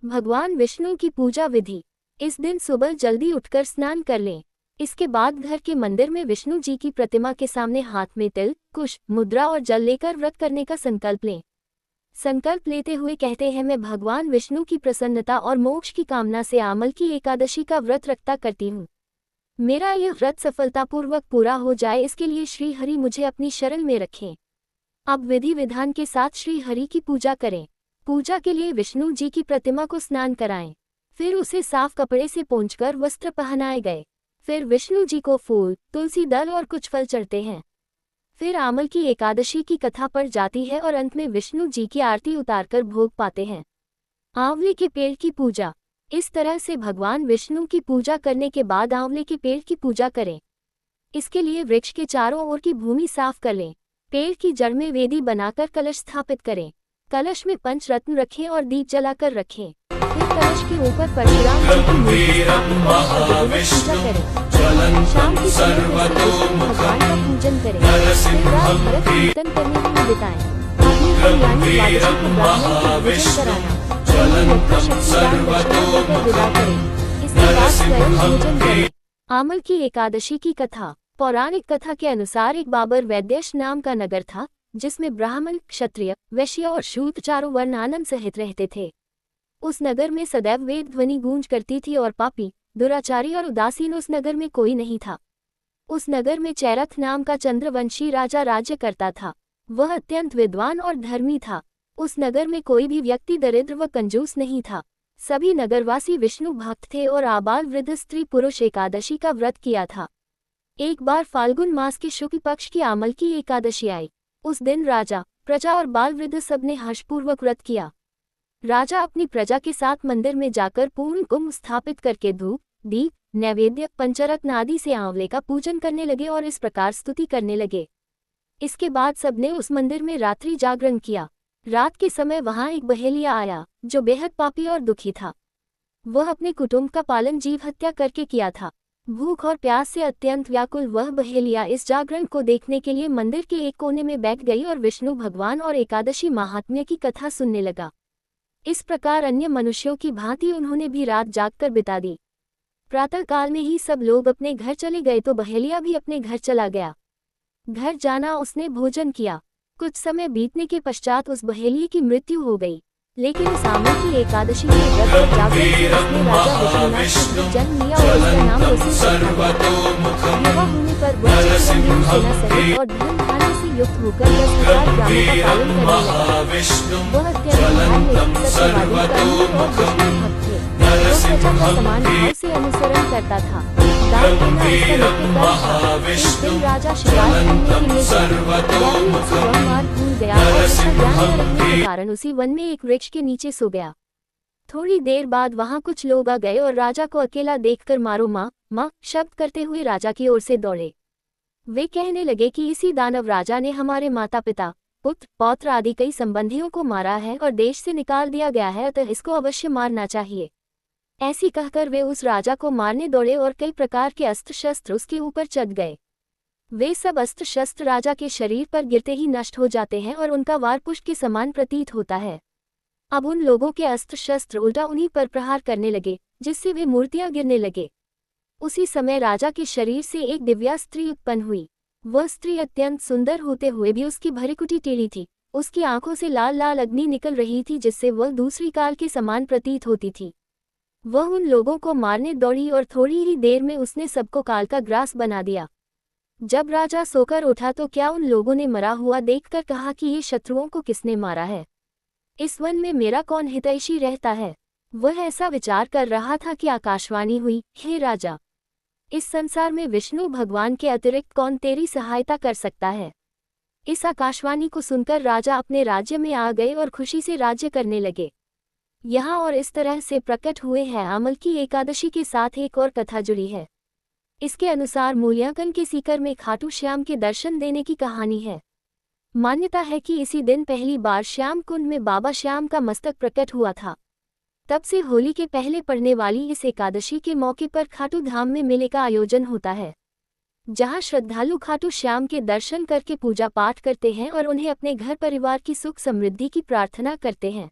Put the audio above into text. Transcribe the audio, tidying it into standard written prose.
भगवान विष्णु की पूजा विधि। इस दिन सुबह जल्दी उठकर स्नान कर लें। इसके बाद घर के मंदिर में विष्णु जी की प्रतिमा के सामने हाथ में तिल, कुश, मुद्रा और जल लेकर व्रत करने का संकल्प लें। संकल्प लेते हुए कहते हैं, मैं भगवान विष्णु की प्रसन्नता और मोक्ष की कामना से आमल की एकादशी का व्रत रखता करती हूँ। मेरा यह व्रत सफलतापूर्वक पूरा हो जाए, इसके लिए श्री हरि मुझे अपनी शरण में रखें। अब विधि विधान के साथ श्री हरि की पूजा करें। पूजा के लिए विष्णु जी की प्रतिमा को स्नान कराएं। फिर उसे साफ कपड़े से पोंछकर वस्त्र पहनाए गए। फिर विष्णु जी को फूल, तुलसी दल और कुछ फल चढ़ते हैं। फिर आमल की एकादशी की कथा पढ़ जाती है और अंत में विष्णु जी की आरती उतारकर भोग पाते हैं। आंवले के पेड़ की पूजा। इस तरह से भगवान विष्णु की पूजा करने के बाद आंवले के पेड़ की पूजा करें। इसके लिए वृक्ष के चारों ओर की भूमि साफ कर लें। पेड़ की जड़ में वेदी बनाकर कलश स्थापित करें। कलश में पंचरत्न रखें और दीप जलाकर रखें। फिर कलश के ऊपर परशुराम जी की मूर्ति स्थापित करें और पूजा करें। शाम के समय भगवान का पूजन करें। फिर रात भरत कीर्तन करने में बिताएं। अग्नि को यानी द्वादशी को ब्राह्मण को भोजन कराना। विदा करें। इसके बाद स्वयं भोजन करें। आमल की एकादशी की कथा। पौराणिक कथा के अनुसार एक बाबर वैद्यश नाम का नगर था, जिसमें ब्राह्मण, क्षत्रिय, वैश्य और शूद्र चारों वर्ण आनंद सहित रहते थे। उस नगर में सदैव वेद ध्वनि गूंज करती थी और पापी, दुराचारी और उदासीन उस नगर में कोई नहीं था। उस नगर में चैरथ नाम का चंद्रवंशी राजा राज्य करता था। वह अत्यंत विद्वान और धर्मी था। उस नगर में कोई भी व्यक्ति दरिद्र व कंजूस नहीं था। सभी नगरवासी विष्णु भक्त थे और आबाल वृद्ध स्त्री पुरुष एकादशी का व्रत किया था। एक बार फाल्गुन मास के शुक्ल पक्ष की आमल की एकादशी आई। उस दिन राजा, प्रजा और बाल वृद्ध सबने हर्षपूर्वक व्रत किया। राजा अपनी प्रजा के साथ मंदिर में जाकर पूर्ण कुंभ स्थापित करके धूप, दीप, नैवेद्य, पंचरत्न आदि से आंवले का पूजन करने लगे और इस प्रकार स्तुति करने लगे। इसके बाद सबने उस मंदिर में रात्रि जागरण किया। रात के समय वहां एक बहेलिया आया, जो बेहद पापी और दुखी था। वह अपने कुटुंब का पालन जीव हत्या करके किया था। भूख और प्यास से अत्यंत व्याकुल वह बहेलिया इस जागरण को देखने के लिए मंदिर के एक कोने में बैठ गई और विष्णु भगवान और एकादशी महात्म्य की कथा सुनने लगा। इस प्रकार अन्य मनुष्यों की भांति उन्होंने भी रात जागकर बिता दी। प्रातःकाल में ही सब लोग अपने घर चले गए तो बहेलिया भी अपने घर चला गया। घर जाना उसने भोजन किया। कुछ समय बीतने के पश्चात उस बहेलिये की मृत्यु हो गई। लेकिन इस आमल की एकादशी के व्रत और जागरण से उसने राजा विष्णुनाथ का जन्म लिया और उसका नाम उसे रखा गया। युवा होने पर वह सेना सहित और धन धान्य से युक्त होकर 10,000 ग्रामों का पालन करने लगा। वह अत्यंत धार्मिक, सत्यवादी, कर्मी और विष्णु भक्त थे। वह प्रजा का समान भाव से अनुसरण करता था। दान देना उसका मुख्य कर्म था। एक दिन राजा शिकार करने के लिए गया। वह मार्ग भूल गया और उसका ध्यान न रखने के कारण उसी वन में एक वृक्ष के नीचे सो गया। थोड़ी देर बाद वहां कुछ लोग आ गए और राजा को अकेला देखकर मारो माँ, माँ शब्द करते हुए राजा की ओर से दौड़े। वे कहने लगे कि इसी दानव राजा ने हमारे माता पिता, पुत्र, पौत्र आदि कई संबंधियों को मारा है और देश से निकाल दिया गया है, अतः इसको अवश्य मारना चाहिए। ऐसी कहकर वे उस राजा को मारने दौड़े और कई प्रकार के अस्त्र शस्त्र उसके ऊपर चढ़ गए। वे सब अस्त्र शस्त्र राजा के शरीर पर गिरते ही नष्ट हो जाते हैं और उनका वार पुष्प के समान प्रतीत होता है। अब उन लोगों के अस्त्र शस्त्र उल्टा उन्हीं पर प्रहार करने लगे, जिससे वे मूर्तियां गिरने लगे। उसी समय राजा के शरीर से एक दिव्या स्त्री उत्पन्न हुई। वह स्त्री अत्यंत सुंदर होते हुए भी उसकी भरिकुटी टेढ़ी थी। उसकी आंखों से लाल लाल अग्नि निकल रही थी, जिससे वह दूसरी काल के समान प्रतीत होती थी। वह उन लोगों को मारने दौड़ी और थोड़ी ही देर में उसने सबको काल का ग्रास बना दिया। जब राजा सोकर उठा तो क्या उन लोगों ने मरा हुआ देखकर कहा कि ये शत्रुओं को किसने मारा है? इस वन में मेरा कौन हितैषी रहता है? वह ऐसा विचार कर रहा था कि आकाशवाणी हुई, हे राजा, इस संसार में विष्णु भगवान के अतिरिक्त कौन तेरी सहायता कर सकता है? इस आकाशवाणी को सुनकर राजा अपने राज्य में आ गए और खुशी से राज्य करने लगे। यहाँ और इस तरह से प्रकट हुए हैं आमल की एकादशी के साथ एक और कथा जुड़ी है। इसके अनुसार मूल्यांकन के सीकर में खाटू श्याम के दर्शन देने की कहानी है। मान्यता है कि इसी दिन पहली बार श्याम कुंड में बाबा श्याम का मस्तक प्रकट हुआ था। तब से होली के पहले पड़ने वाली इस एकादशी के मौके पर खाटू धाम में मेले का आयोजन होता है, जहां श्रद्धालु खाटू श्याम के दर्शन करके पूजा पाठ करते हैं और उन्हें अपने घर परिवार की सुख समृद्धि की प्रार्थना करते हैं।